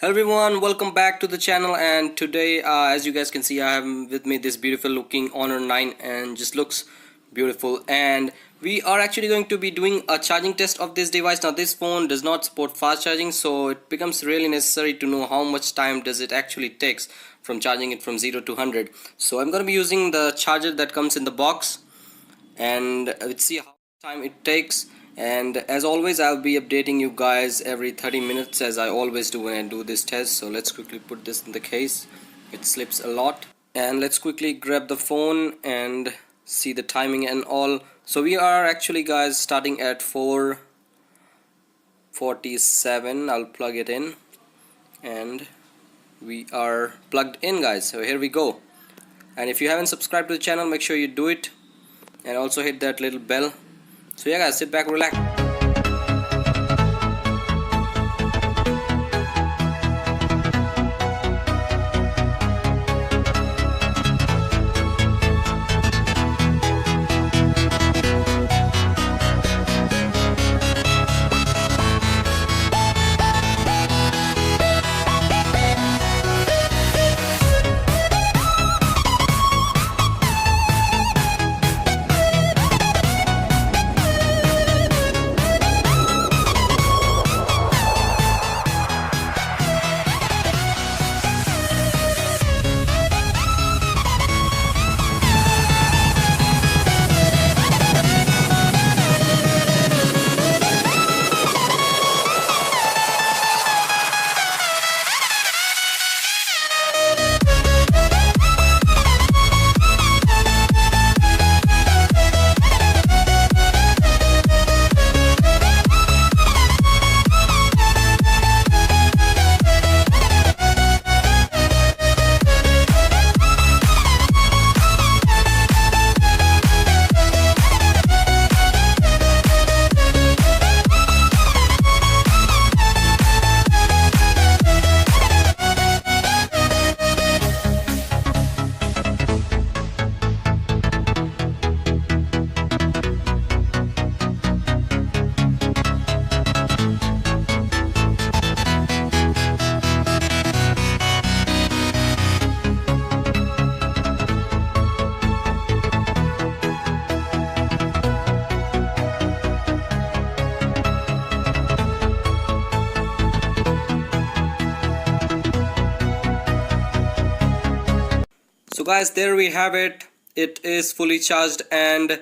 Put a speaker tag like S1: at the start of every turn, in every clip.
S1: Hello everyone, welcome back to the channel. And today as you guys can see, I have with me this beautiful looking Honor 9 and just looks beautiful. And we are actually going to be doing a charging test of this device. Now this phone does not support fast charging, so it becomes really necessary to know how much time does it actually takes from charging it from 0 to 100. So I'm going to be using the charger that comes in the box, and let's see how much time it takes. And as always, I'll be updating you guys every 30 minutes as I always do when I do this test. So let's quickly put this in the case. It slips a lot, and let's quickly grab the phone and see the timing and all. So we are actually, guys, starting at 4:47. I'll plug it in, and we are plugged in, guys. So here we go. And if you haven't subscribed to the channel, make sure you do it, and also hit that little bell. So yeah, guys, sit back, relax. So guys, there we have it. It is fully charged, and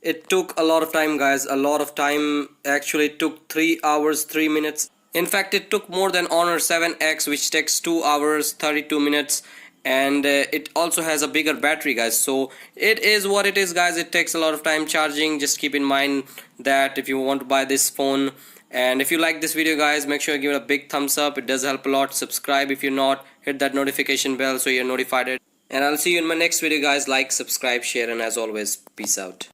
S1: it took a lot of time, guys, a lot of time. Actually, it took 3 hours 3 minutes. In fact, it took more than Honor 7X, which takes 2 hours 32 minutes. And it also has a bigger battery, guys. So it is what it is, guys. It takes a lot of time charging. Just keep in mind that if you want to buy this phone. And if you like this video, guys, make sure you give it a big thumbs up. It does help a lot. Subscribe if you're not. Hit that notification bell so you're notified. And I'll see you in my next video, guys. Like, subscribe, share, and as always, peace out.